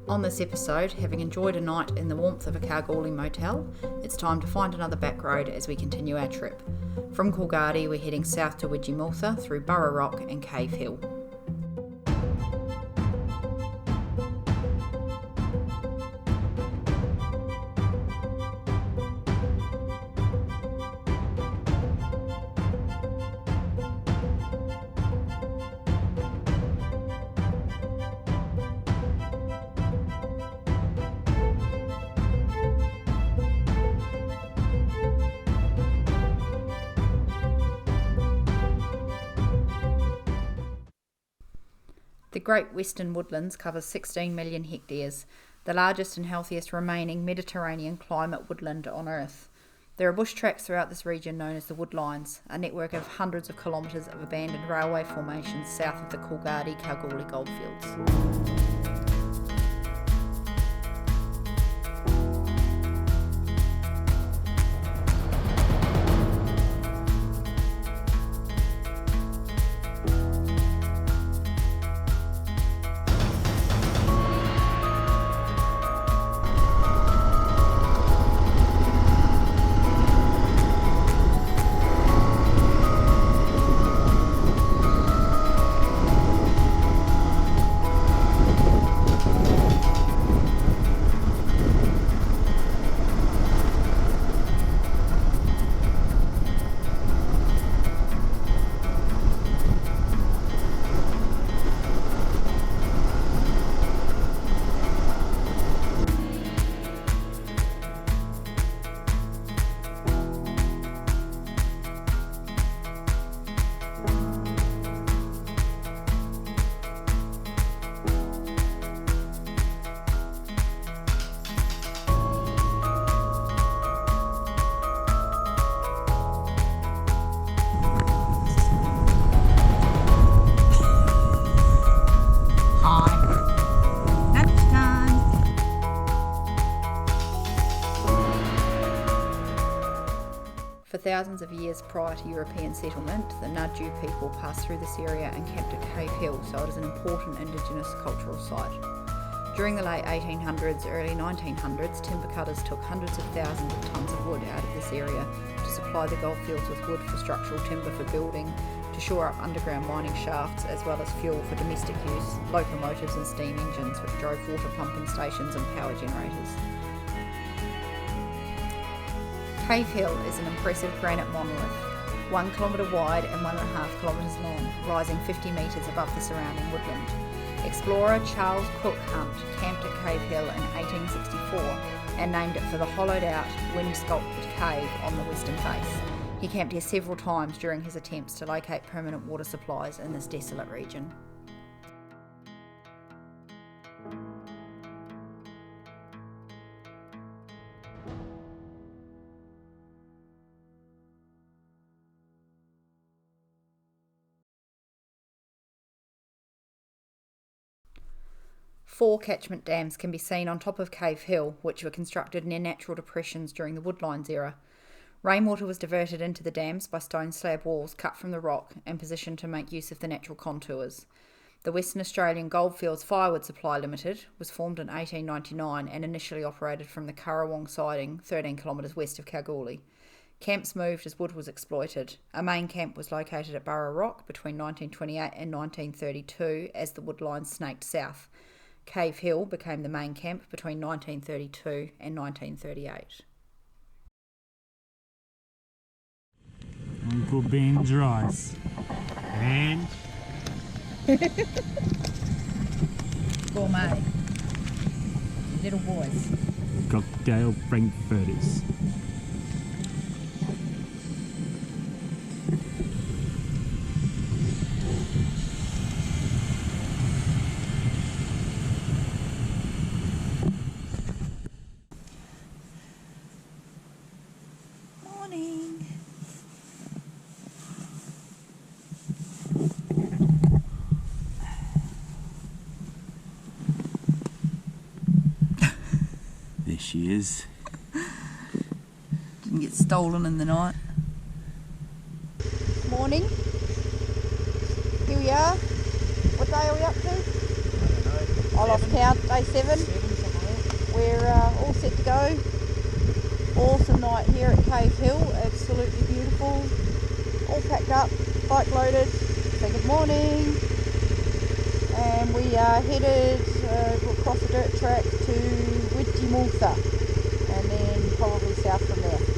On this episode, having enjoyed a night in the warmth of a Kalgoorlie motel, it's time to find another back road as we continue our trip. From Kalgoorlie, we're heading south to Wheatbelt through Burra Rock and Cave Hill. The Great Western Woodlands covers 16 million hectares, the largest and healthiest remaining Mediterranean climate woodland on Earth. There are bush tracks throughout this region known as the Woodlines, a network of hundreds of kilometres of abandoned railway formations south of the Kalgoorlie goldfields. For thousands of years prior to European settlement, the Ngadju people passed through this area and camped at Cave Hill, so it is an important Indigenous cultural site. During the late 1800s, early 1900s, timber cutters took hundreds of thousands of tonnes of wood out of this area to supply the goldfields with wood for structural timber for building, to shore up underground mining shafts, as well as fuel for domestic use, locomotives and steam engines which drove water pumping stations and power generators. Cave Hill is an impressive granite monolith, 1 kilometre wide and 1.5 kilometres long, rising 50 metres above the surrounding woodland. Explorer Charles Cook Hunt camped at Cave Hill in 1864 and named it for the hollowed-out, wind-sculpted cave on the western face. He camped here several times during his attempts to locate permanent water supplies in this desolate region. Four catchment dams can be seen on top of Cave Hill, which were constructed near natural depressions during the Woodlines era. Rainwater was diverted into the dams by stone slab walls cut from the rock and positioned to make use of the natural contours. The Western Australian Goldfields Firewood Supply Limited was formed in 1899 and initially operated from the Currawong siding, 13 kilometres west of Kalgoorlie. Camps moved as wood was exploited. A main camp was located at Burra Rock between 1928 and 1932 as the Woodlines snaked south. Cave Hill became the main camp between 1932 and 1938. Uncle Ben's rice. And Gourmet. Little boys. cocktail frankfurters. There she is. Didn't get stolen in the night. Morning. Here we are. What day are we up to? I don't know. I lost count. Day 7. We're all set to go. Awesome night here at Cave Hill. Absolutely beautiful. All packed up, bike loaded. Say good morning. And we are headed across the dirt track to Wheatbelt and then probably south from there.